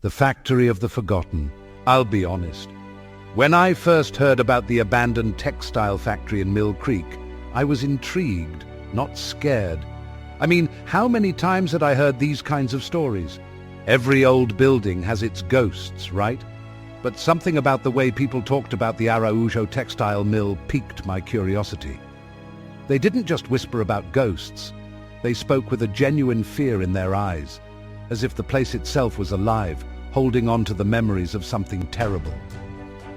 The factory of the forgotten. I'll be honest. When I first heard about the abandoned textile factory in Mill Creek, I was intrigued, not scared. I mean, how many times had I heard these kinds of stories? Every old building has its ghosts, right? But something about the way people talked about the Araujo textile mill piqued my curiosity. They didn't just whisper about ghosts. They spoke with a genuine fear in their eyes, as if the place itself was alive, holding on to the memories of something terrible.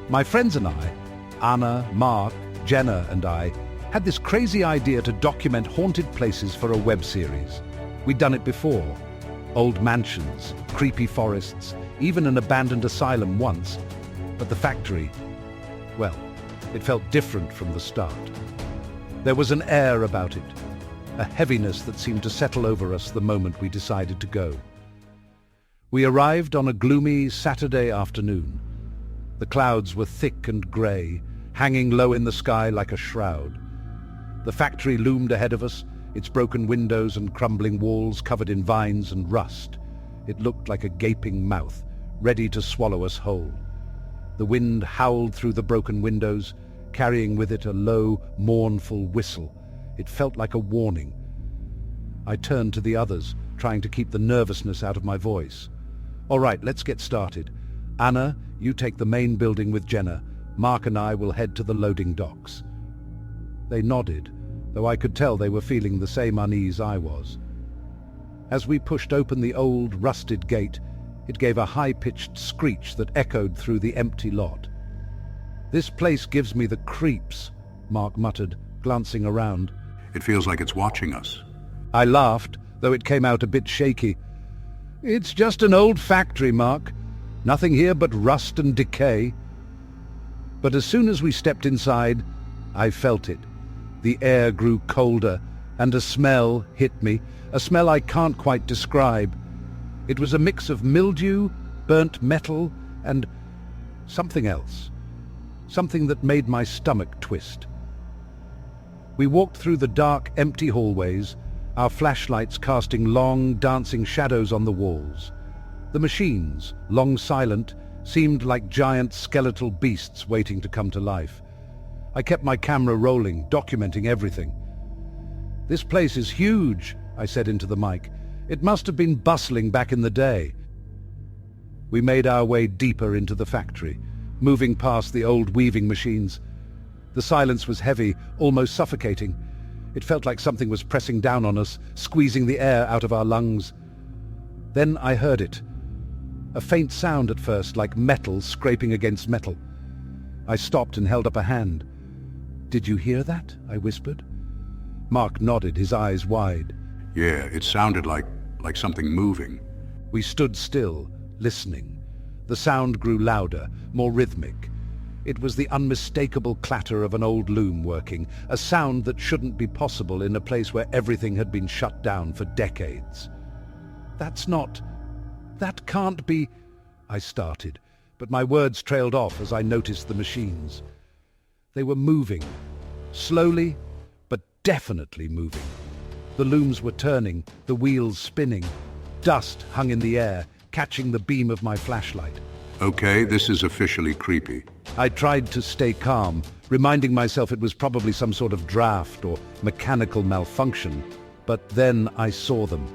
My friends and I, Anna, Mark, Jenna and I, had this crazy idea to document haunted places for a web series. We'd done it before. Old mansions, creepy forests, even an abandoned asylum once. But the factory, well, it felt different from the start. There was an air about it, a heaviness that seemed to settle over us the moment we decided to go. We arrived on a gloomy Saturday afternoon. The clouds were thick and grey, hanging low in the sky like a shroud. The factory loomed ahead of us, its broken windows and crumbling walls covered in vines and rust. It looked like a gaping mouth, ready to swallow us whole. The wind howled through the broken windows, carrying with it a low, mournful whistle. It felt like a warning. I turned to the others, trying to keep the nervousness out of my voice. "All right, let's get started. Anna, you take the main building with Jenna. Mark and I will head to the loading docks." They nodded, though I could tell they were feeling the same unease I was. As we pushed open the old, rusted gate, it gave a high-pitched screech that echoed through the empty lot. "This place gives me the creeps," Mark muttered, glancing around. It feels like it's watching us. I laughed, though it came out a bit shaky. "It's just an old factory, Mark. Nothing here but rust and decay." But as soon as we stepped inside, I felt it. The air grew colder, and a smell hit me, a smell I can't quite describe. It was a mix of mildew, burnt metal, and something else. Something that made my stomach twist. We walked through the dark, empty hallways, our flashlights casting long, dancing shadows on the walls. The machines, long silent, seemed like giant skeletal beasts waiting to come to life. I kept my camera rolling, documenting everything. "This place is huge," I said into the mic. "It must have been bustling back in the day." We made our way deeper into the factory, moving past the old weaving machines. The silence was heavy, almost suffocating. It felt like something was pressing down on us, squeezing the air out of our lungs. Then I heard it. A faint sound at first, like metal scraping against metal. I stopped and held up a hand. "Did you hear that?" I whispered. Mark nodded, his eyes wide. Yeah, it sounded like something moving. We stood still, listening. The sound grew louder, more rhythmic. It was the unmistakable clatter of an old loom working, a sound that shouldn't be possible in a place where everything had been shut down for decades. That can't be," I started, but my words trailed off as I noticed the machines. They were moving, slowly, but definitely moving. The looms were turning, the wheels spinning. Dust hung in the air, catching the beam of my flashlight. Okay, this is officially creepy. I tried to stay calm, reminding myself it was probably some sort of draft or mechanical malfunction, but then I saw them.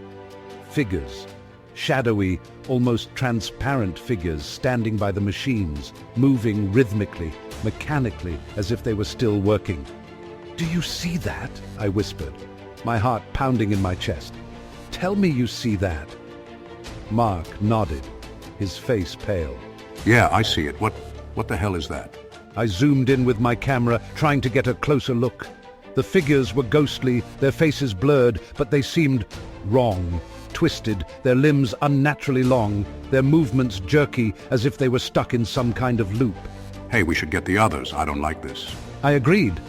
Figures. Shadowy, almost transparent figures standing by the machines, moving rhythmically, mechanically, as if they were still working. "Do you see that?" I whispered, my heart pounding in my chest. "Tell me you see that." Mark nodded, his face pale. Yeah, I see it. What the hell is that? I zoomed in with my camera, trying to get a closer look. The figures were ghostly, their faces blurred, but they seemed wrong. Twisted, their limbs unnaturally long, their movements jerky, as if they were stuck in some kind of loop. Hey, we should get the others. I don't like this. I agreed,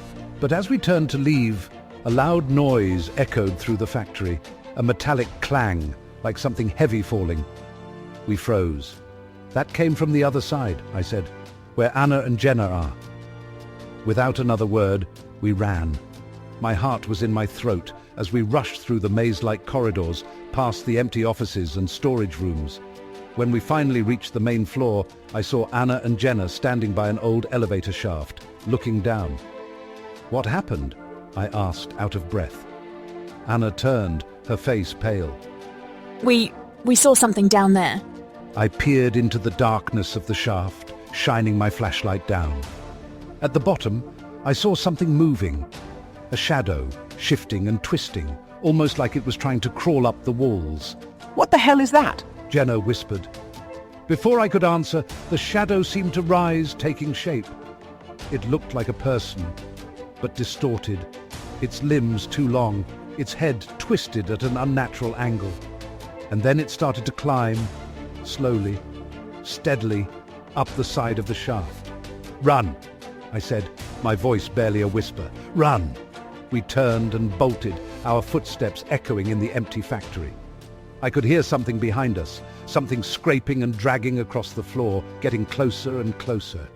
but as we turned to leave, a loud noise echoed through the factory, a metallic clang, like something heavy falling. We froze. "That came from the other side," I said, "where Anna and Jenna are." Without another word, we ran. My heart was in my throat as we rushed through the maze-like corridors, past the empty offices and storage rooms. When we finally reached the main floor, I saw Anna and Jenna standing by an old elevator shaft, looking down. "What happened?" I asked, out of breath. Anna turned, her face pale. We saw something down there. I peered into the darkness of the shaft, shining my flashlight down. At the bottom, I saw something moving. A shadow, shifting and twisting, almost like it was trying to crawl up the walls. What the hell is that? Jenna whispered. Before I could answer, the shadow seemed to rise, taking shape. It looked like a person, but distorted, its limbs too long, its head twisted at an unnatural angle. And then it started to climb, slowly, steadily, up the side of the shaft. "Run," I said, my voice barely a whisper. "Run!" We turned and bolted, our footsteps echoing in the empty factory. I could hear something behind us, something scraping and dragging across the floor, getting closer and closer.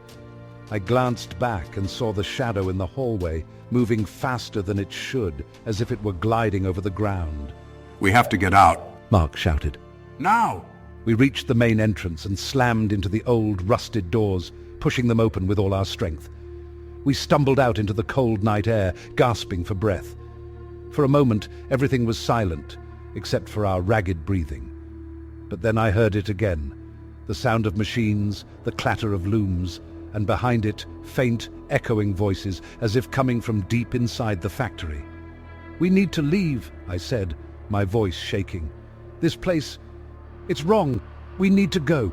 I glanced back and saw the shadow in the hallway, moving faster than it should, as if it were gliding over the ground. We have to get out. Mark shouted. Now! We reached the main entrance and slammed into the old, rusted doors, pushing them open with all our strength. We stumbled out into the cold night air, gasping for breath. For a moment, everything was silent, except for our ragged breathing. But then I heard it again, the sound of machines, the clatter of looms, and behind it, faint, echoing voices, as if coming from deep inside the factory. "We need to leave," I said, my voice shaking. "This place, it's wrong. We need to go."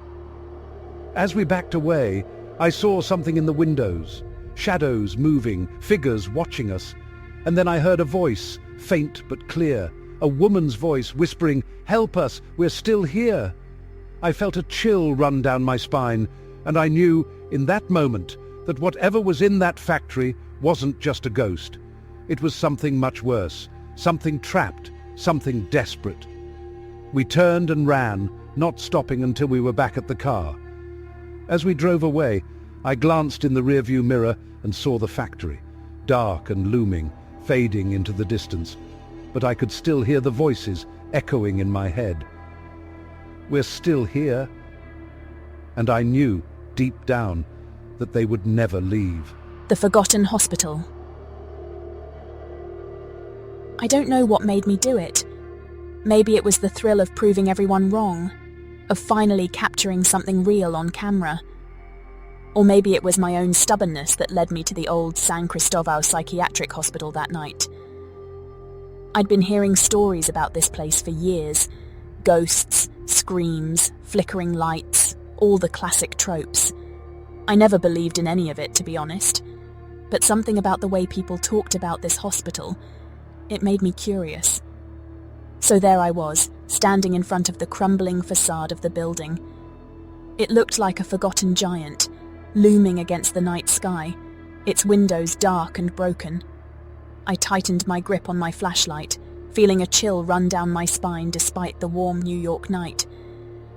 As we backed away, I saw something in the windows, shadows moving, figures watching us, and then I heard a voice, faint but clear, a woman's voice whispering, "Help us, we're still here." I felt a chill run down my spine, and I knew, in that moment, that whatever was in that factory wasn't just a ghost. It was something much worse, something trapped, something desperate. We turned and ran, not stopping until we were back at the car. As we drove away, I glanced in the rearview mirror and saw the factory, dark and looming, fading into the distance, but I could still hear the voices echoing in my head. "We're still here." And I knew, deep down, that they would never leave. The forgotten hospital. I don't know what made me do it. Maybe it was the thrill of proving everyone wrong, of finally capturing something real on camera. Or maybe it was my own stubbornness that led me to the old San Cristobal psychiatric hospital that night. I'd been hearing stories about this place for years. Ghosts, screams, flickering lights, all the classic tropes. I never believed in any of it, to be honest. But something about the way people talked about this hospital, it made me curious. So there I was, standing in front of the crumbling facade of the building. It looked like a forgotten giant, looming against the night sky, its windows dark and broken. I tightened my grip on my flashlight, feeling a chill run down my spine despite the warm New York night.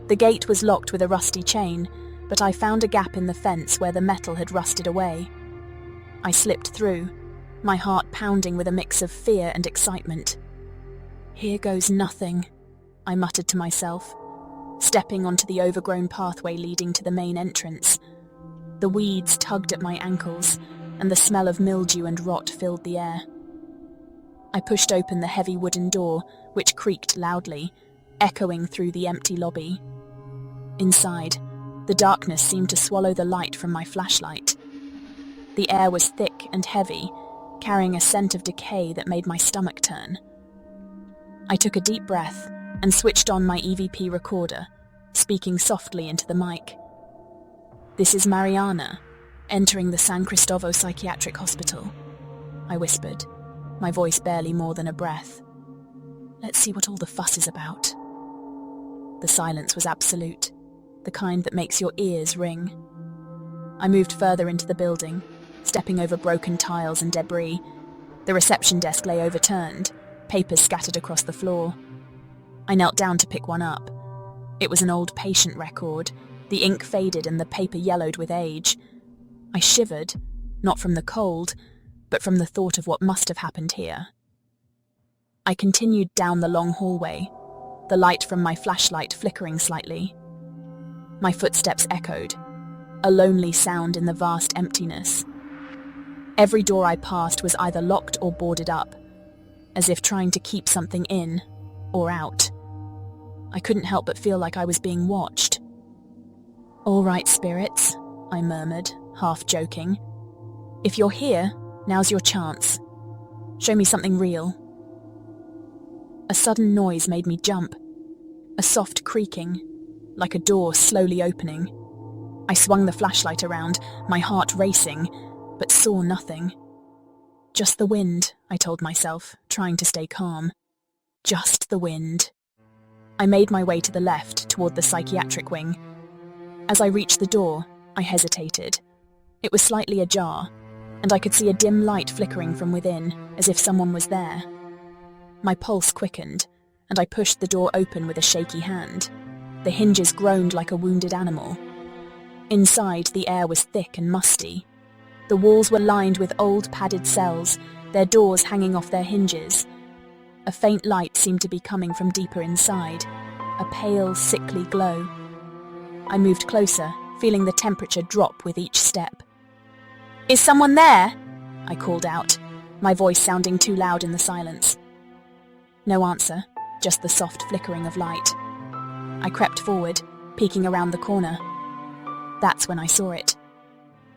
The gate was locked with a rusty chain, but I found a gap in the fence where the metal had rusted away. I slipped through, my heart pounding with a mix of fear and excitement. "Here goes nothing," I muttered to myself, stepping onto the overgrown pathway leading to the main entrance. The weeds tugged at my ankles, and the smell of mildew and rot filled the air. I pushed open the heavy wooden door, which creaked loudly, echoing through the empty lobby. Inside, the darkness seemed to swallow the light from my flashlight. The air was thick and heavy, carrying a scent of decay that made my stomach turn. I took a deep breath and switched on my EVP recorder, speaking softly into the mic. "This is Mariana, entering the San Cristobal Psychiatric Hospital," I whispered, my voice barely more than a breath. "Let's see what all the fuss is about." The silence was absolute, the kind that makes your ears ring. I moved further into the building, stepping over broken tiles and debris. The reception desk lay overturned, papers scattered across the floor. I knelt down to pick one up. It was an old patient record, the ink faded and the paper yellowed with age. I shivered, not from the cold, but from the thought of what must have happened here. I continued down the long hallway, the light from my flashlight flickering slightly. My footsteps echoed, a lonely sound in the vast emptiness. Every door I passed was either locked or boarded up, as if trying to keep something in or out. I couldn't help but feel like I was being watched. "All right, spirits," I murmured, half joking. "If you're here, now's your chance. Show me something real." A sudden noise made me jump. A soft creaking, like a door slowly opening. I swung the flashlight around, my heart racing, but saw nothing. Just the wind, I told myself, trying to stay calm. Just the wind. I made my way to the left, toward the psychiatric wing. As I reached the door, I hesitated. It was slightly ajar, and I could see a dim light flickering from within, as if someone was there. My pulse quickened, and I pushed the door open with a shaky hand. The hinges groaned like a wounded animal. Inside, the air was thick and musty. The walls were lined with old padded cells, their doors hanging off their hinges. A faint light seemed to be coming from deeper inside, a pale, sickly glow. I moved closer, feeling the temperature drop with each step. "Is someone there?" I called out, my voice sounding too loud in the silence. No answer, just the soft flickering of light. I crept forward, peeking around the corner. That's when I saw it.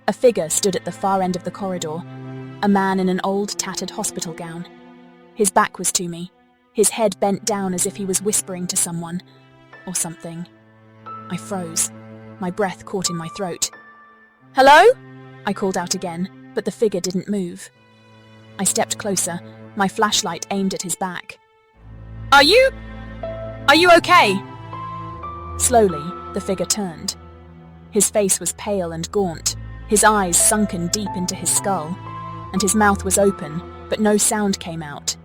A figure stood at the far end of the corridor, a man in an old, tattered hospital gown. His back was to me, his head bent down as if he was whispering to someone, or something. I froze, my breath caught in my throat. "Hello?" I called out again, but the figure didn't move. I stepped closer, my flashlight aimed at his back. Are you okay?" Slowly, the figure turned. His face was pale and gaunt, his eyes sunken deep into his skull, and his mouth was open, but no sound came out.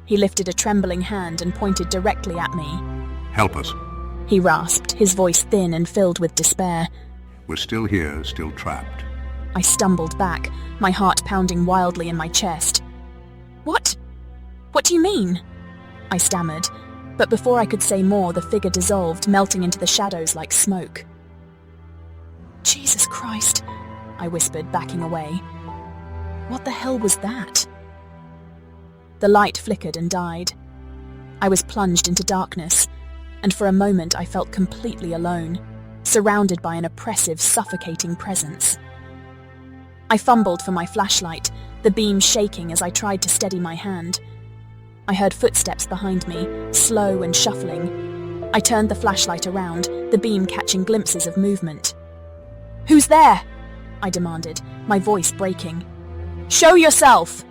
He lifted a trembling hand and pointed directly at me. Help us. He rasped, his voice thin and filled with despair. We're still here, still trapped. I stumbled back, my heart pounding wildly in my chest. What? What do you mean?" I stammered, but before I could say more, the figure dissolved, melting into the shadows like smoke. "Jesus Christ," I whispered, backing away. What the hell was that? The light flickered and died. I was plunged into darkness, and for a moment I felt completely alone, surrounded by an oppressive, suffocating presence. I fumbled for my flashlight, the beam shaking as I tried to steady my hand. I heard footsteps behind me, slow and shuffling. I turned the flashlight around, the beam catching glimpses of movement. "Who's there?" I demanded, my voice breaking. "Show yourself!"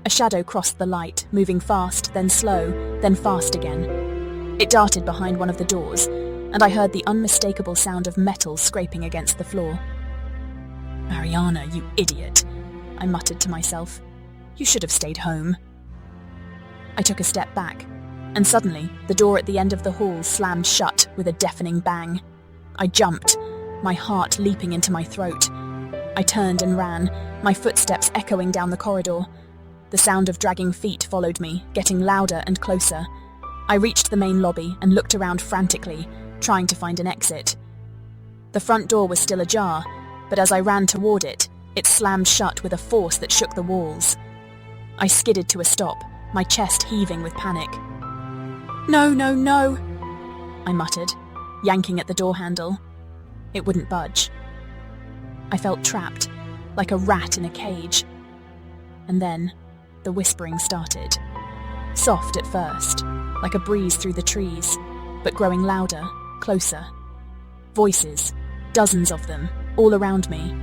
A shadow crossed the light, moving fast, then slow, then fast again. It darted behind one of the doors, and I heard the unmistakable sound of metal scraping against the floor. "Mariana, you idiot," I muttered to myself. "You should have stayed home." I took a step back, and suddenly the door at the end of the hall slammed shut with a deafening bang. I jumped, my heart leaping into my throat. I turned and ran, my footsteps echoing down the corridor. The sound of dragging feet followed me, getting louder and closer. I reached the main lobby and looked around frantically, trying to find an exit. The front door was still ajar, but as I ran toward it, it slammed shut with a force that shook the walls. I skidded to a stop, my chest heaving with panic. "No, no, no," I muttered, yanking at the door handle. It wouldn't budge. I felt trapped, like a rat in a cage. And then, the whispering started. Soft at first, like a breeze through the trees, but growing louder, closer. Voices, dozens of them, all around me.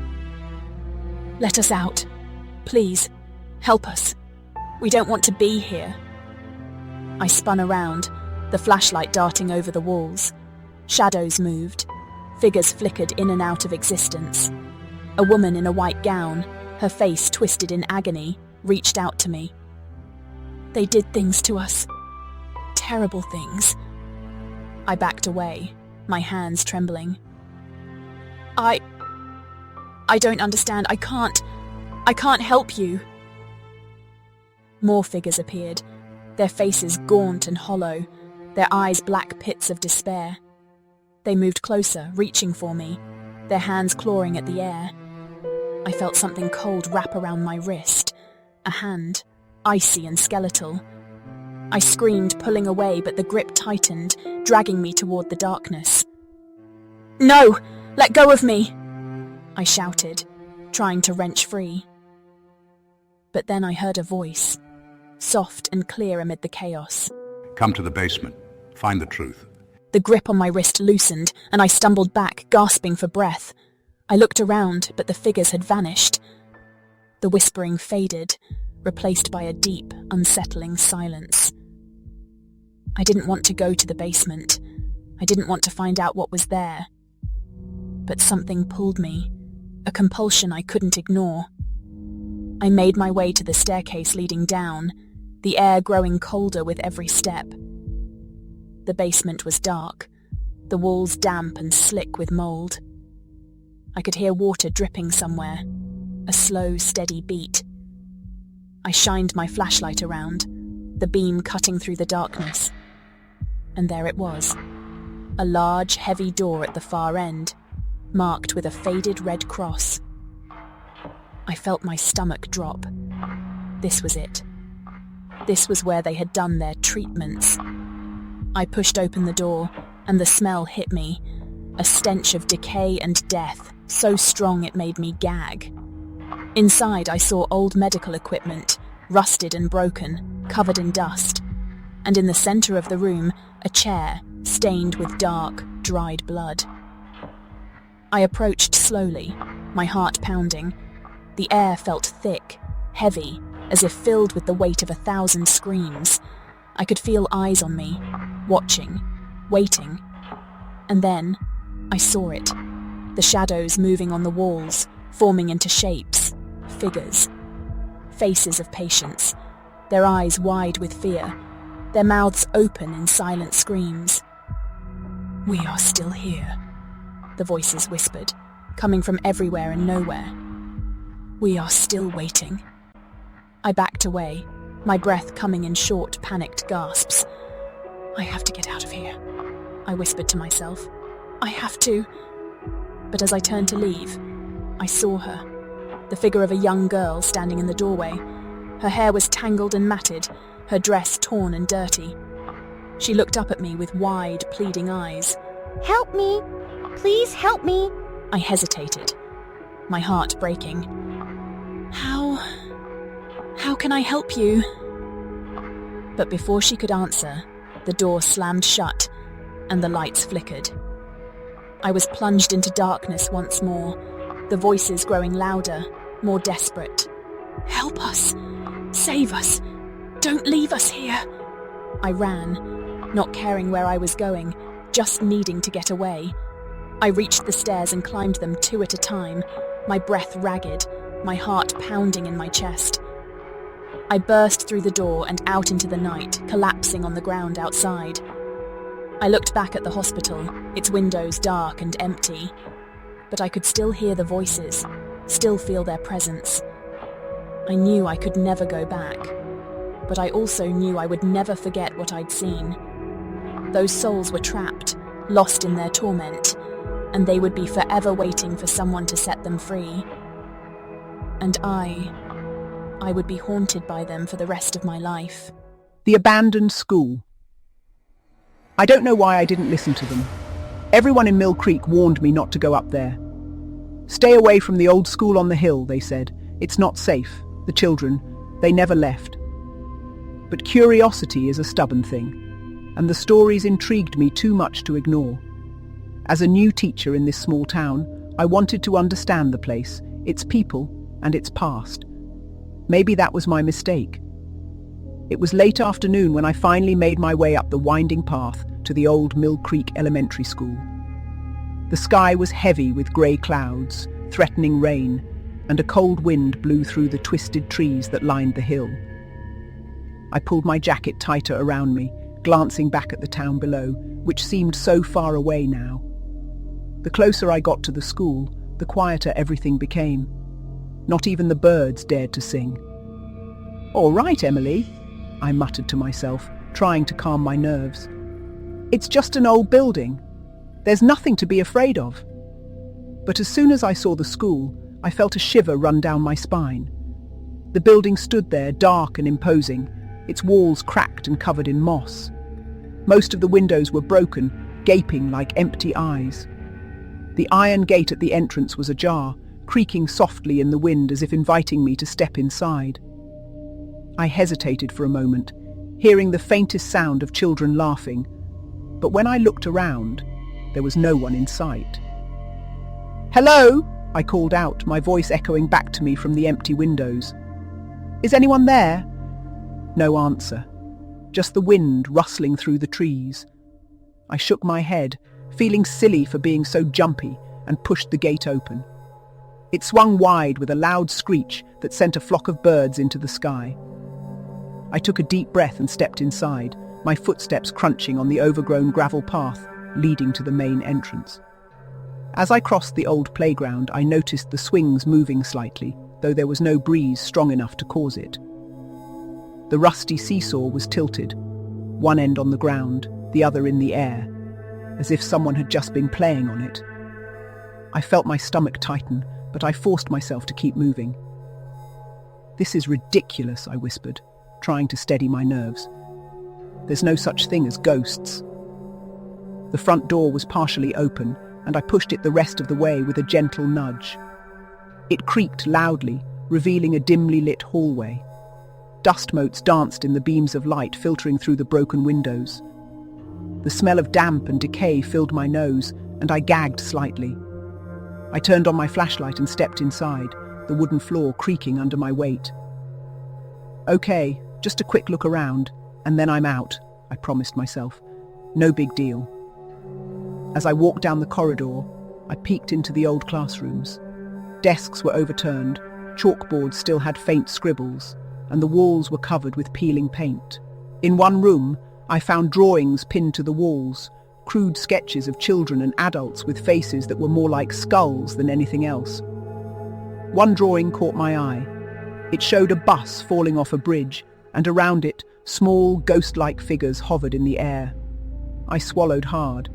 "Let us out. Please, help us. We don't want to be here." I spun around, the flashlight darting over the walls. Shadows moved. Figures flickered in and out of existence. A woman in a white gown, her face twisted in agony, reached out to me. "They did things to us. Terrible things." I backed away, my hands trembling. I don't understand. I can't help you." More figures appeared, their faces gaunt and hollow, their eyes black pits of despair. They moved closer, reaching for me, their hands clawing at the air. I felt something cold wrap around my wrist, a hand, icy and skeletal. I screamed, pulling away, but the grip tightened, dragging me toward the darkness. "No! Let go of me!" I shouted, trying to wrench free. But then I heard a voice, soft and clear amid the chaos. Come to the basement. Find the truth. The grip on my wrist loosened, and I stumbled back, gasping for breath. I looked around, but the figures had vanished. The whispering faded, replaced by a deep, unsettling silence. I didn't want to go to the basement. I didn't want to find out what was there. But something pulled me, a compulsion I couldn't ignore. I made my way to the staircase leading down, the air growing colder with every step. The basement was dark, the walls damp and slick with mold. I could hear water dripping somewhere, a slow, steady beat. I shined my flashlight around, the beam cutting through the darkness. And there it was, a large, heavy door at the far end, marked with a faded red cross. I felt my stomach drop. This was it. This was where they had done their treatments. I pushed open the door, and the smell hit me, a stench of decay and death, so strong it made me gag. Inside, I saw old medical equipment, rusted and broken, covered in dust, and in the center of the room, a chair stained with dark, dried blood. I approached slowly, my heart pounding. The air felt thick, heavy, as if filled with the weight of 1,000 screams. I could feel eyes on me, watching, waiting. And then, I saw it. The shadows moving on the walls, forming into shapes, figures. Faces of patients, their eyes wide with fear, their mouths open in silent screams. "We are still here," the voices whispered, coming from everywhere and nowhere. "We are still waiting." I backed away, my breath coming in short, panicked gasps. "I have to get out of here," I whispered to myself. "I have to." But as I turned to leave, I saw her, the figure of a young girl standing in the doorway. Her hair was tangled and matted, her dress torn and dirty. She looked up at me with wide, pleading eyes. "Help me! Please help me!" I hesitated, my heart breaking. How can I help you?" But before she could answer, the door slammed shut and the lights flickered. I was plunged into darkness once more, the voices growing louder, more desperate. "Help us! Save us! Don't leave us here!" I ran, not caring where I was going, just needing to get away. I reached the stairs and climbed them 2 at a time, my breath ragged, my heart pounding in my chest. I burst through the door and out into the night, collapsing on the ground outside. I looked back at the hospital, its windows dark and empty. But I could still hear the voices, still feel their presence. I knew I could never go back, but I also knew I would never forget what I'd seen. Those souls were trapped, lost in their torment, and they would be forever waiting for someone to set them free. And I would be haunted by them for the rest of my life. The abandoned school. I don't know why I didn't listen to them. Everyone in Mill Creek warned me not to go up there. "Stay away from the old school on the hill," they said. "It's not safe. The children, they never left." But curiosity is a stubborn thing, and the stories intrigued me too much to ignore. As a new teacher in this small town, I wanted to understand the place, its people, and its past. Maybe that was my mistake. It was late afternoon when I finally made my way up the winding path to the old Mill Creek Elementary School. The sky was heavy with grey clouds, threatening rain, and a cold wind blew through the twisted trees that lined the hill. I pulled my jacket tighter around me, glancing back at the town below, which seemed so far away now. The closer I got to the school, the quieter everything became. Not even the birds dared to sing. "All right, Emily," I muttered to myself, trying to calm my nerves. "It's just an old building." There's nothing to be afraid of. But as soon as I saw the school, I felt a shiver run down my spine. The building stood there, dark and imposing, its walls cracked and covered in moss. Most of the windows were broken, gaping like empty eyes. The iron gate at the entrance was ajar, creaking softly in the wind as if inviting me to step inside. I hesitated for a moment, hearing the faintest sound of children laughing, but when I looked around, there was no one in sight. "Hello!" I called out, my voice echoing back to me from the empty windows. "Is anyone there?" No answer, just the wind rustling through the trees. I shook my head, feeling silly for being so jumpy, and pushed the gate open. It swung wide with a loud screech that sent a flock of birds into the sky. I took a deep breath and stepped inside, my footsteps crunching on the overgrown gravel path leading to the main entrance. As I crossed the old playground, I noticed the swings moving slightly, though there was no breeze strong enough to cause it. The rusty seesaw was tilted, one end on the ground, the other in the air, as if someone had just been playing on it. I felt my stomach tighten, but I forced myself to keep moving. "This is ridiculous," I whispered, trying to steady my nerves. "There's no such thing as ghosts." The front door was partially open, and I pushed it the rest of the way with a gentle nudge. It creaked loudly, revealing a dimly lit hallway. Dust motes danced in the beams of light filtering through the broken windows. The smell of damp and decay filled my nose, and I gagged slightly. I turned on my flashlight and stepped inside, the wooden floor creaking under my weight. "Okay, just a quick look around, and then I'm out," I promised myself. "No big deal." As I walked down the corridor, I peeked into the old classrooms. Desks were overturned, chalkboards still had faint scribbles, and the walls were covered with peeling paint. In one room, I found drawings pinned to the walls, crude sketches of children and adults with faces that were more like skulls than anything else. One drawing caught my eye. It showed a bus falling off a bridge, and around it, small, ghost-like figures hovered in the air. I swallowed hard.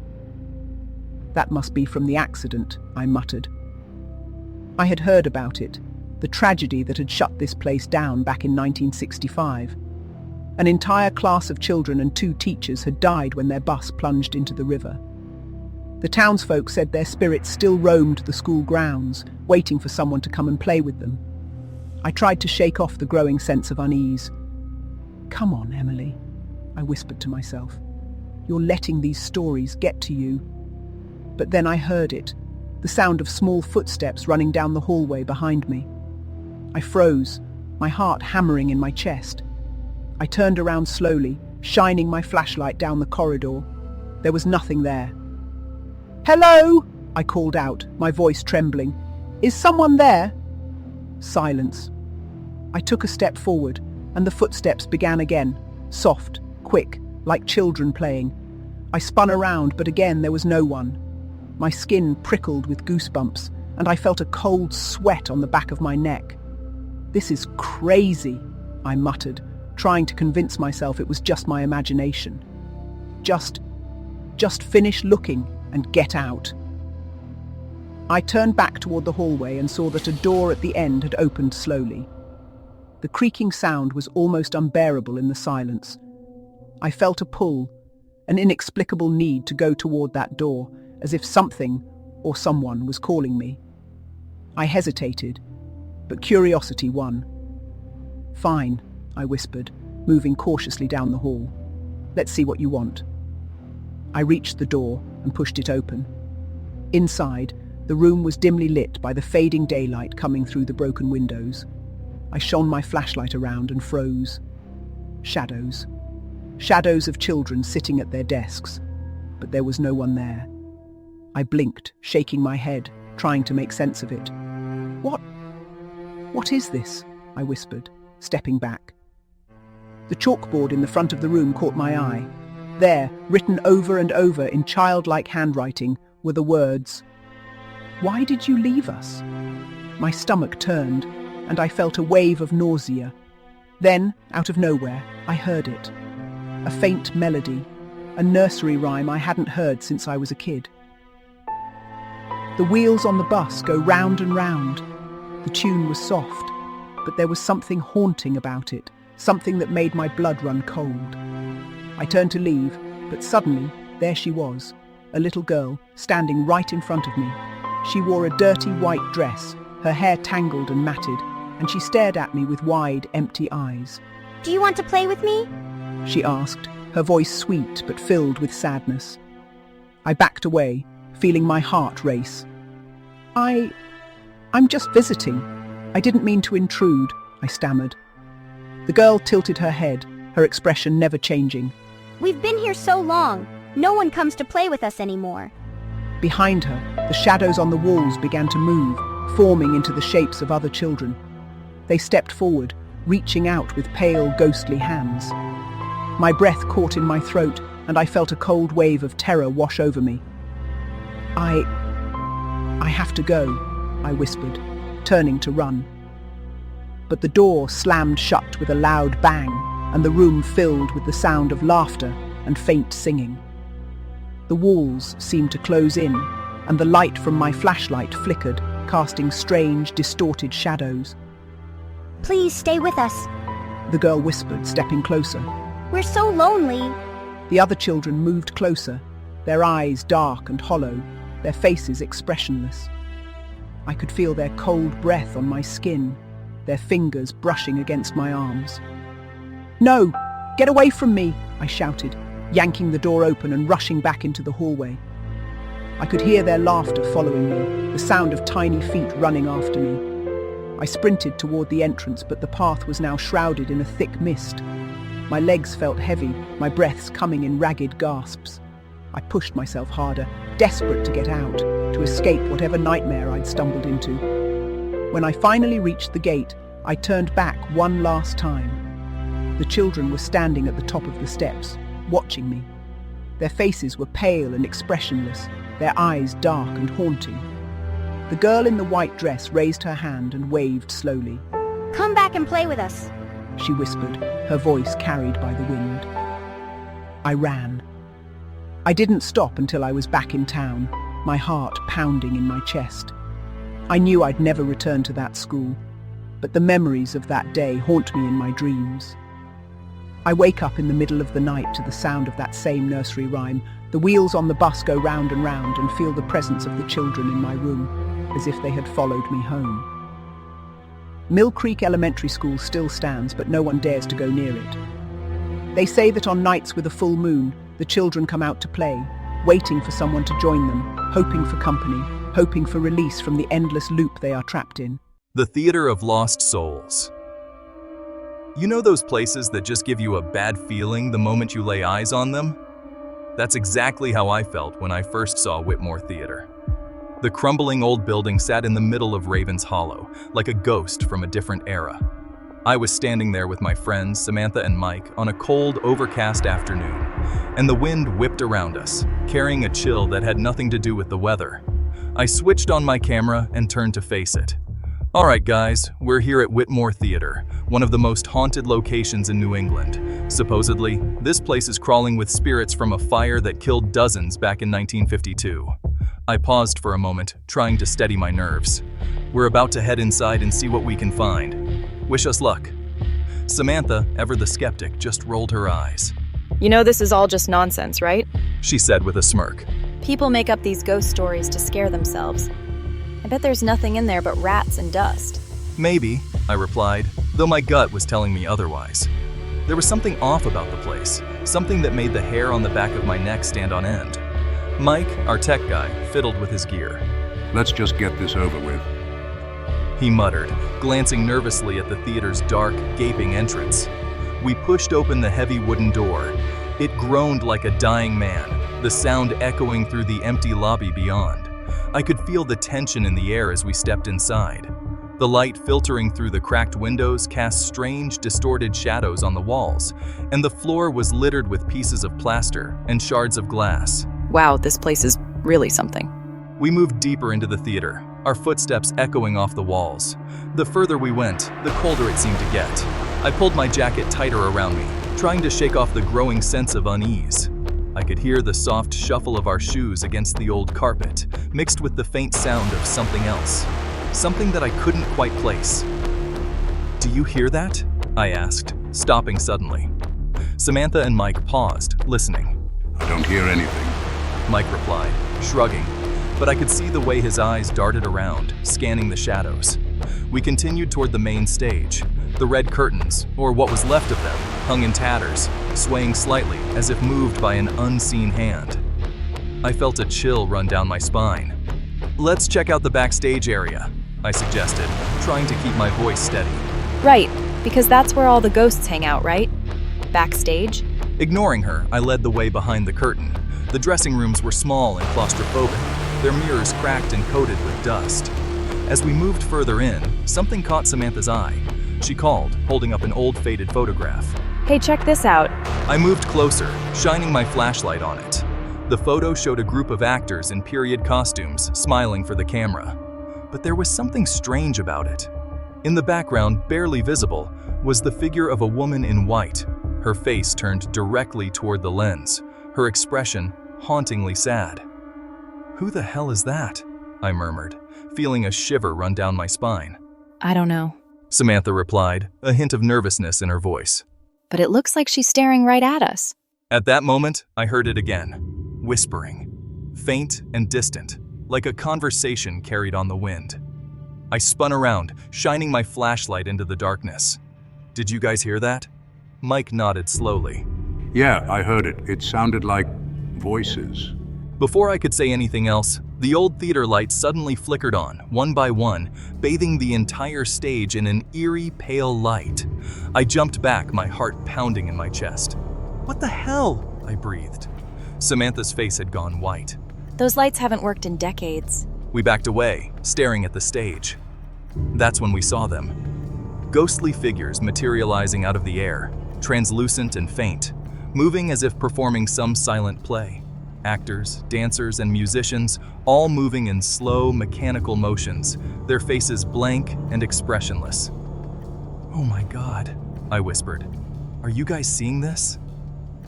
"That must be from the accident," I muttered. I had heard about it, the tragedy that had shut this place down back in 1965. An entire class of children and 2 teachers had died when their bus plunged into the river. The townsfolk said their spirits still roamed the school grounds, waiting for someone to come and play with them. I tried to shake off the growing sense of unease. "Come on, Emily," I whispered to myself. "You're letting these stories get to you." But then I heard it, the sound of small footsteps running down the hallway behind me. I froze, my heart hammering in my chest. I turned around slowly, shining my flashlight down the corridor. There was nothing there. "Hello!" I called out, my voice trembling. "Is someone there?" Silence. I took a step forward, and the footsteps began again, soft, quick, like children playing. I spun around, but again there was no one. My skin prickled with goosebumps, and I felt a cold sweat on the back of my neck. "This is crazy," I muttered, trying to convince myself it was just my imagination. Just finish looking and get out." I turned back toward the hallway and saw that a door at the end had opened slowly. The creaking sound was almost unbearable in the silence. I felt a pull, an inexplicable need to go toward that door, as if something or someone was calling me. I hesitated, but curiosity won. "Fine," I whispered, moving cautiously down the hall. "Let's see what you want." I reached the door and pushed it open. Inside, the room was dimly lit by the fading daylight coming through the broken windows. I shone my flashlight around and froze. Shadows. Shadows of children sitting at their desks, but there was no one there. I blinked, shaking my head, trying to make sense of it. What is this?" I whispered, stepping back. The chalkboard in the front of the room caught my eye. There, written over and over in childlike handwriting, were the words, "Why did you leave us?" My stomach turned, and I felt a wave of nausea. Then, out of nowhere, I heard it. A faint melody, a nursery rhyme I hadn't heard since I was a kid. The wheels on the bus go round and round. The tune was soft, but there was something haunting about it, something that made my blood run cold. I turned to leave, but suddenly, there she was, a little girl, standing right in front of me. She wore a dirty white dress, her hair tangled and matted, and she stared at me with wide, empty eyes. Do you want to play with me? She asked, her voice sweet but filled with sadness. I backed away, feeling my heart race. I'm just visiting. I didn't mean to intrude, I stammered. The girl tilted her head, her expression never changing. We've been here so long. No one comes to play with us anymore. Behind her, the shadows on the walls began to move, forming into the shapes of other children. They stepped forward, reaching out with pale, ghostly hands. My breath caught in my throat, and I felt a cold wave of terror wash over me. I have to go, I whispered, turning to run. But the door slammed shut with a loud bang, and the room filled with the sound of laughter and faint singing. The walls seemed to close in, and the light from my flashlight flickered, casting strange, distorted shadows. Please stay with us. The girl whispered, stepping closer. We're so lonely. The other children moved closer, their eyes dark and hollow, their faces expressionless. I could feel their cold breath on my skin, their fingers brushing against my arms. No! Get away from me! I shouted, yanking the door open and rushing back into the hallway. I could hear their laughter following me, the sound of tiny feet running after me. I sprinted toward the entrance, but the path was now shrouded in a thick mist. My legs felt heavy, my breaths coming in ragged gasps. I pushed myself harder, desperate to get out, to escape whatever nightmare I'd stumbled into. When I finally reached the gate, I turned back one last time. The children were standing at the top of the steps, watching me. Their faces were pale and expressionless, their eyes dark and haunting. The girl in the white dress raised her hand and waved slowly. Come back and play with us, she whispered, her voice carried by the wind. I ran. I didn't stop until I was back in town, my heart pounding in my chest. I knew I'd never return to that school, but the memories of that day haunt me in my dreams. I wake up in the middle of the night to the sound of that same nursery rhyme. The wheels on the bus go round and feel the presence of the children in my room, as if they had followed me home. Mill Creek Elementary School still stands, but no one dares to go near it. They say that on nights with a full moon, the children come out to play, waiting for someone to join them, hoping for company, hoping for release from the endless loop they are trapped in. The Theater of Lost Souls. You know those places that just give you a bad feeling the moment you lay eyes on them? That's exactly how I felt when I first saw Whitmore Theater. The crumbling old building sat in the middle of Raven's Hollow, like a ghost from a different era. I was standing there with my friends, Samantha and Mike, on a cold, overcast afternoon, and the wind whipped around us, carrying a chill that had nothing to do with the weather. I switched on my camera and turned to face it. All right, guys, we're here at Whitmore Theater, one of the most haunted locations in New England. Supposedly, this place is crawling with spirits from a fire that killed dozens back in 1952. I paused for a moment, trying to steady my nerves. We're about to head inside and see what we can find. Wish us luck. Samantha, ever the skeptic, just rolled her eyes. You know this is all just nonsense, right? She said with a smirk. People make up these ghost stories to scare themselves. I bet there's nothing in there but rats and dust. Maybe, I replied, though my gut was telling me otherwise. There was something off about the place, something that made the hair on the back of my neck stand on end. Mike, our tech guy, fiddled with his gear. Let's just get this over with. He muttered, glancing nervously at the theater's dark, gaping entrance. We pushed open the heavy wooden door. It groaned like a dying man, the sound echoing through the empty lobby beyond. I could feel the tension in the air as we stepped inside. The light filtering through the cracked windows cast strange, distorted shadows on the walls, and the floor was littered with pieces of plaster and shards of glass. Wow, this place is really something. We moved deeper into the theater, our footsteps echoing off the walls. The further we went, the colder it seemed to get. I pulled my jacket tighter around me, trying to shake off the growing sense of unease. I could hear the soft shuffle of our shoes against the old carpet, mixed with the faint sound of something else. Something that I couldn't quite place. "Do you hear that?" I asked, stopping suddenly. Samantha and Mike paused, listening. I don't hear anything. Mike replied, shrugging, but I could see the way his eyes darted around, scanning the shadows. We continued toward the main stage. The red curtains, or what was left of them, hung in tatters, swaying slightly as if moved by an unseen hand. I felt a chill run down my spine. "Let's check out the backstage area," I suggested, trying to keep my voice steady. Right, because that's where all the ghosts hang out, right? Backstage? Ignoring her, I led the way behind the curtain. The dressing rooms were small and claustrophobic, their mirrors cracked and coated with dust. As we moved further in, something caught Samantha's eye. She called, holding up an old faded photograph. Hey, check this out. I moved closer, shining my flashlight on it. The photo showed a group of actors in period costumes, smiling for the camera. But there was something strange about it. In the background, barely visible, was the figure of a woman in white, her face turned directly toward the lens, her expression hauntingly sad. "Who the hell is that?" I murmured, feeling a shiver run down my spine. I don't know. Samantha replied, a hint of nervousness in her voice. But it looks like she's staring right at us. At that moment, I heard it again, whispering, faint and distant, like a conversation carried on the wind. I spun around, shining my flashlight into the darkness. "Did you guys hear that?" Mike nodded slowly. Yeah, I heard it. It sounded like voices. Before I could say anything else, the old theater lights suddenly flickered on, one by one, bathing the entire stage in an eerie, pale light. I jumped back, my heart pounding in my chest. "What the hell?" I breathed. Samantha's face had gone white. Those lights haven't worked in decades. We backed away, staring at the stage. That's when we saw them. Ghostly figures materializing out of the air, translucent and faint, moving as if performing some silent play. Actors, dancers, and musicians, all moving in slow, mechanical motions, their faces blank and expressionless. "Oh my God," I whispered. "Are you guys seeing this?"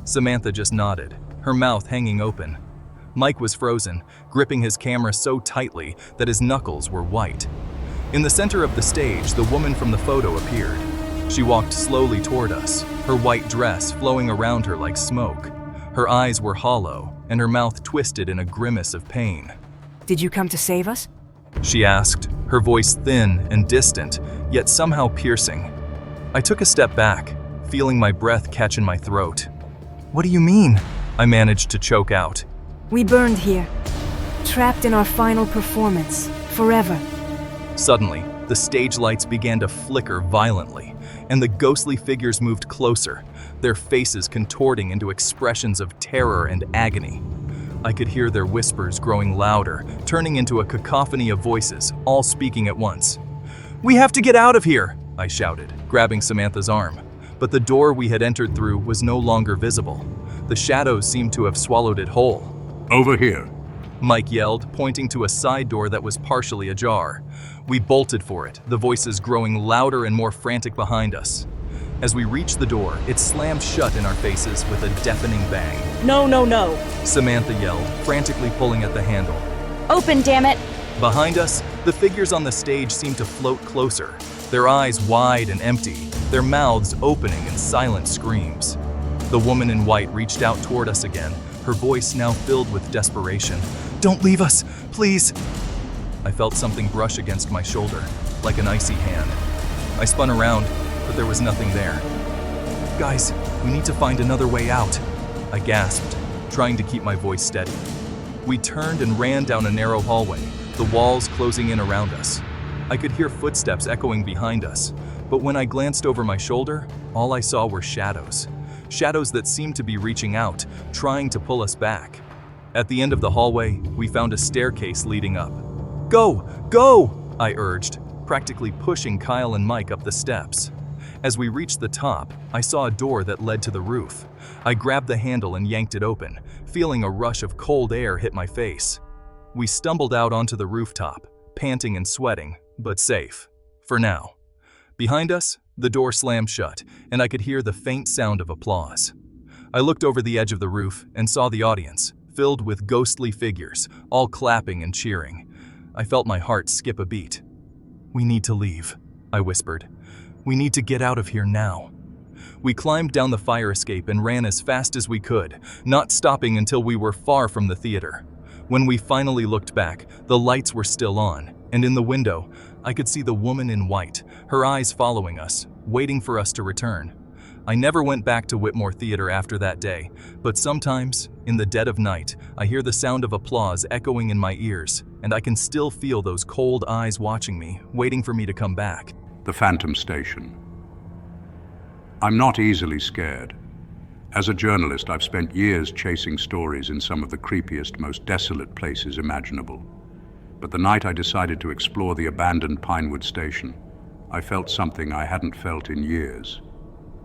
Samantha just nodded, her mouth hanging open. Mike was frozen, gripping his camera so tightly that his knuckles were white. In the center of the stage, the woman from the photo appeared. She walked slowly toward us, her white dress flowing around her like smoke. Her eyes were hollow, and her mouth twisted in a grimace of pain. "Did you come to save us?" She asked, her voice thin and distant, yet somehow piercing. I took a step back, feeling my breath catch in my throat. "What do you mean?" I managed to choke out. "We burned here, trapped in our final performance, forever." Suddenly, the stage lights began to flicker violently, and the ghostly figures moved closer, their faces contorting into expressions of terror and agony. I could hear their whispers growing louder, turning into a cacophony of voices, all speaking at once. "We have to get out of here!" I shouted, grabbing Samantha's arm. But the door we had entered through was no longer visible. The shadows seemed to have swallowed it whole. Over here. Mike yelled, pointing to a side door that was partially ajar. We bolted for it, the voices growing louder and more frantic behind us. As we reached the door, it slammed shut in our faces with a deafening bang. "No, no, no!" Samantha yelled, frantically pulling at the handle. Open, damn it! Behind us, the figures on the stage seemed to float closer, their eyes wide and empty, their mouths opening in silent screams. The woman in white reached out toward us again, her voice now filled with desperation. "Don't leave us, please!" I felt something brush against my shoulder, like an icy hand. I spun around, but there was nothing there. "Guys, we need to find another way out," I gasped, trying to keep my voice steady. We turned and ran down a narrow hallway, the walls closing in around us. I could hear footsteps echoing behind us, but when I glanced over my shoulder, all I saw were shadows. Shadows that seemed to be reaching out, trying to pull us back. At the end of the hallway, we found a staircase leading up. "Go! Go!" I urged, practically pushing Kyle and Mike up the steps. As we reached the top, I saw a door that led to the roof. I grabbed the handle and yanked it open, feeling a rush of cold air hit my face. We stumbled out onto the rooftop, panting and sweating, but safe. For now. Behind us, the door slammed shut, and I could hear the faint sound of applause. I looked over the edge of the roof and saw the audience, filled with ghostly figures, all clapping and cheering. I felt my heart skip a beat. "We need to leave," I whispered. "We need to get out of here now." We climbed down the fire escape and ran as fast as we could, not stopping until we were far from the theater. When we finally looked back, the lights were still on, and in the window, I could see the woman in white, her eyes following us, waiting for us to return. I never went back to Whitmore Theater after that day, but sometimes, in the dead of night, I hear the sound of applause echoing in my ears, and I can still feel those cold eyes watching me, waiting for me to come back. The Phantom Station. I'm not easily scared. As a journalist, I've spent years chasing stories in some of the creepiest, most desolate places imaginable. But the night I decided to explore the abandoned Pinewood Station, I felt something I hadn't felt in years: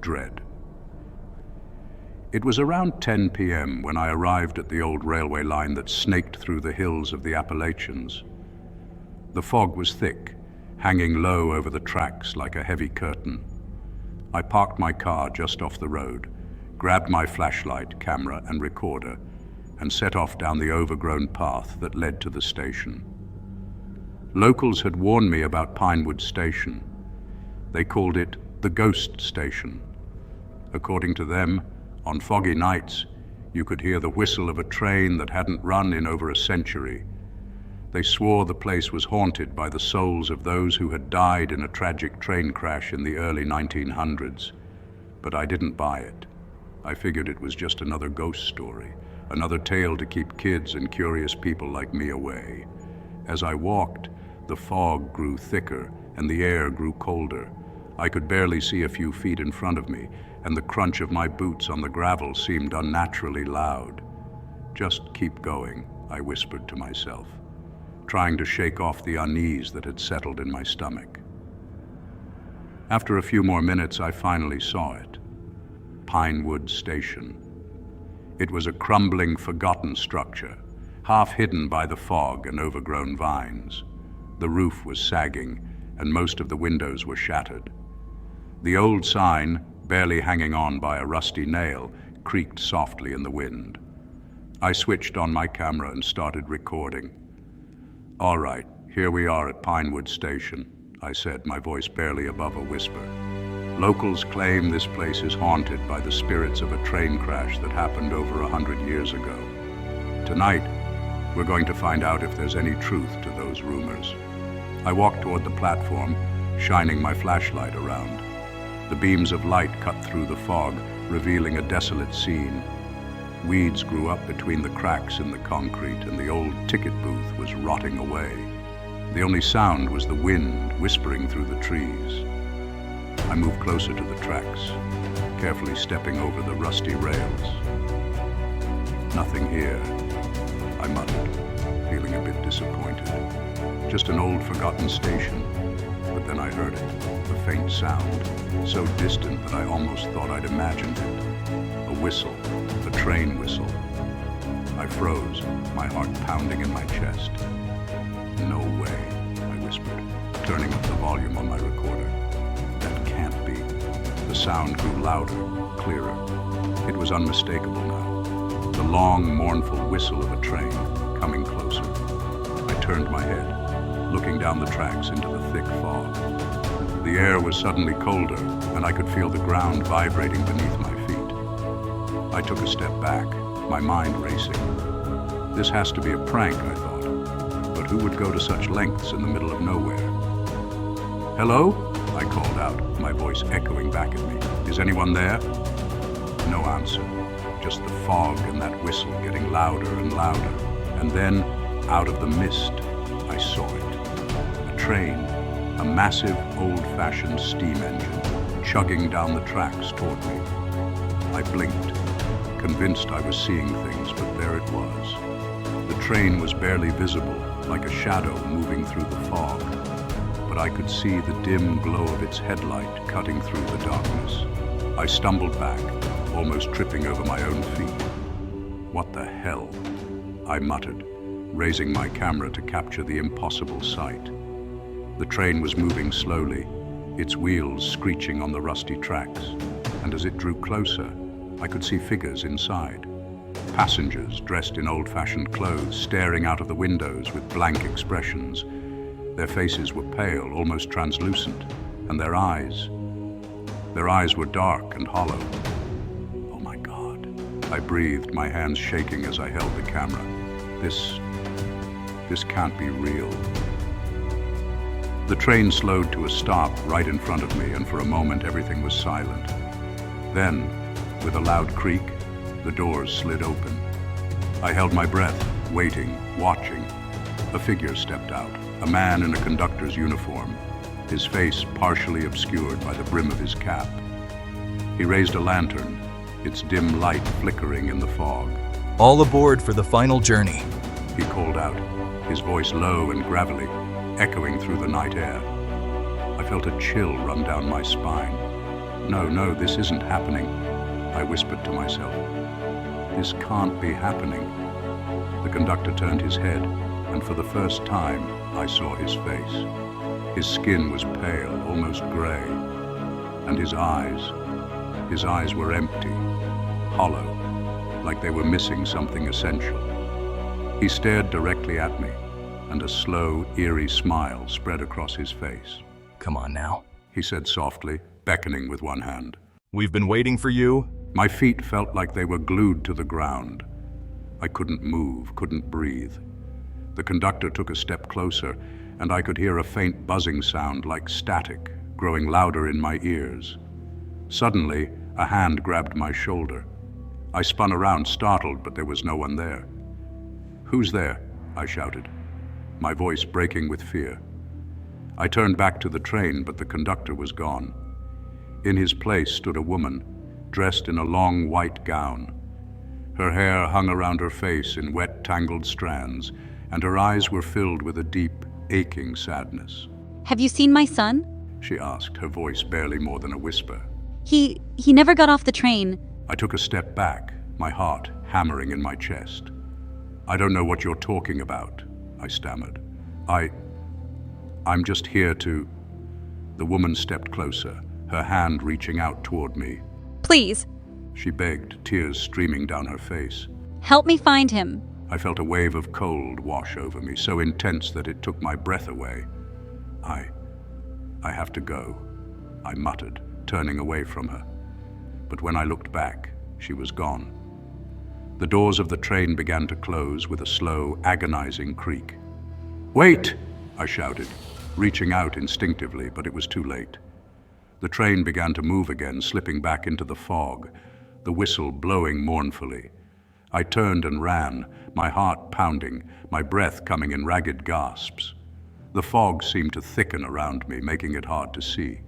dread. It was around 10 p.m. when I arrived at the old railway line that snaked through the hills of the Appalachians. The fog was thick, hanging low over the tracks like a heavy curtain. I parked my car just off the road, grabbed my flashlight, camera, and recorder, and set off down the overgrown path that led to the station. Locals had warned me about Pinewood Station. They called it the Ghost Station. According to them, on foggy nights, you could hear the whistle of a train that hadn't run in over a century. They swore the place was haunted by the souls of those who had died in a tragic train crash in the early 1900s. But I didn't buy it. I figured it was just another ghost story, another tale to keep kids and curious people like me away. As I walked, the fog grew thicker and the air grew colder. I could barely see a few feet in front of me, and the crunch of my boots on the gravel seemed unnaturally loud. "Just keep going," I whispered to myself, trying to shake off the unease that had settled in my stomach. After a few more minutes, I finally saw it. Pinewood Station. It was a crumbling, forgotten structure, half hidden by the fog and overgrown vines. The roof was sagging, and most of the windows were shattered. The old sign, barely hanging on by a rusty nail, creaked softly in the wind. I switched on my camera and started recording. "All right, here we are at Pinewood Station," I said, my voice barely above a whisper. "Locals claim this place is haunted by the spirits of a train crash that happened over 100 years ago. Tonight, we're going to find out if there's any truth to those rumors." I walked toward the platform, shining my flashlight around. The beams of light cut through the fog, revealing a desolate scene. Weeds grew up between the cracks in the concrete, and the old ticket booth was rotting away. The only sound was the wind whispering through the trees. I moved closer to the tracks, carefully stepping over the rusty rails. "Nothing here," I muttered, feeling a bit disappointed. "Just an old forgotten station." But then I heard it, the faint sound, so distant that I almost thought I'd imagined it. A whistle, a train whistle. I froze, my heart pounding in my chest. "No way," I whispered, turning up the volume on my recorder. "That can't be." The sound grew louder, clearer. It was unmistakable now. The long, mournful whistle of a train, coming closer. I turned my head, looking down the tracks into the thick fog. The air was suddenly colder, and I could feel the ground vibrating beneath my feet. I took a step back, my mind racing. This has to be a prank, I thought. But who would go to such lengths in the middle of nowhere? "Hello?" I called out, my voice echoing back at me. "Is anyone there?" No answer, just the fog and that whistle getting louder and louder. And then, out of the mist, I saw it. A train, a massive, old-fashioned steam engine, chugging down the tracks toward me. I blinked, convinced I was seeing things, but there it was. The train was barely visible, like a shadow moving through the fog, but I could see the dim glow of its headlight cutting through the darkness. I stumbled back, almost tripping over my own feet. "What the hell?" I muttered, raising my camera to capture the impossible sight. The train was moving slowly, its wheels screeching on the rusty tracks, and as it drew closer, I could see figures inside. Passengers dressed in old-fashioned clothes staring out of the windows with blank expressions. Their faces were pale, almost translucent, and their eyes were dark and hollow. Oh my God. I breathed, my hands shaking as I held the camera. This can't be real. The train slowed to a stop right in front of me, and for a moment everything was silent. Then, with a loud creak, the doors slid open. I held my breath, waiting, watching. A figure stepped out, a man in a conductor's uniform, his face partially obscured by the brim of his cap. He raised a lantern, its dim light flickering in the fog. All aboard for the final journey. He called out, his voice low and gravelly, echoing through the night air. I felt a chill run down my spine. No, this isn't happening, I whispered to myself. This can't be happening. The conductor turned his head, and for the first time, I saw his face. His skin was pale, almost gray, and his eyes were empty, hollow, like they were missing something essential. He stared directly at me, and a slow, eerie smile spread across his face. Come on now, He said softly, beckoning with one hand. we've been waiting for you. My feet felt like they were glued to the ground. I couldn't move, couldn't breathe. The conductor took a step closer, and I could hear a faint buzzing sound like static, growing louder in my ears. Suddenly, a hand grabbed my shoulder. I spun around, startled, but there was no one there. "Who's there?" I shouted, my voice breaking with fear. I turned back to the train, but the conductor was gone. In his place stood a woman, dressed in a long white gown. Her hair hung around her face in wet, tangled strands, and her eyes were filled with a deep, aching sadness. Have you seen my son? She asked, her voice barely more than a whisper. He never got off the train. I took a step back, my heart hammering in my chest. "I don't know what you're talking about," I stammered. I'm just here to..." The woman stepped closer, her hand reaching out toward me. Please, She begged, tears streaming down her face. help me find him. I felt a wave of cold wash over me, so intense that it took my breath away. I have to go, I muttered, turning away from her. But when I looked back, she was gone. The doors of the train began to close with a slow, agonizing creak. "Wait!" I shouted, reaching out instinctively, but it was too late. The train began to move again, slipping back into the fog, the whistle blowing mournfully. I turned and ran, my heart pounding, my breath coming in ragged gasps. The fog seemed to thicken around me, making it hard to see.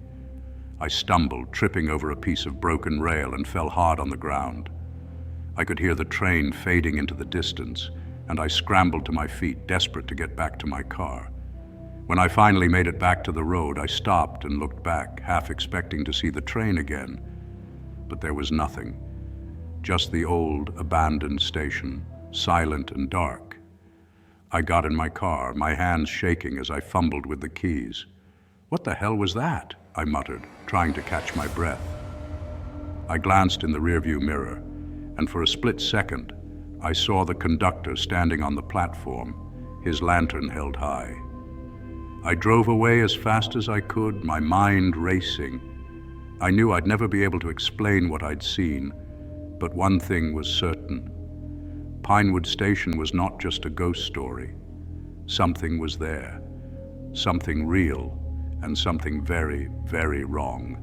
I stumbled, tripping over a piece of broken rail, and fell hard on the ground. I could hear the train fading into the distance, and I scrambled to my feet, desperate to get back to my car. When I finally made it back to the road, I stopped and looked back, half expecting to see the train again. But there was nothing. Just the old, abandoned station, silent and dark. I got in my car, my hands shaking as I fumbled with the keys. "What the hell was that?" I muttered, trying to catch my breath. I glanced in the rearview mirror, and for a split second, I saw the conductor standing on the platform, his lantern held high. I drove away as fast as I could, my mind racing. I knew I'd never be able to explain what I'd seen, but one thing was certain. Pinewood Station was not just a ghost story. Something was there, something real, and something very, very wrong.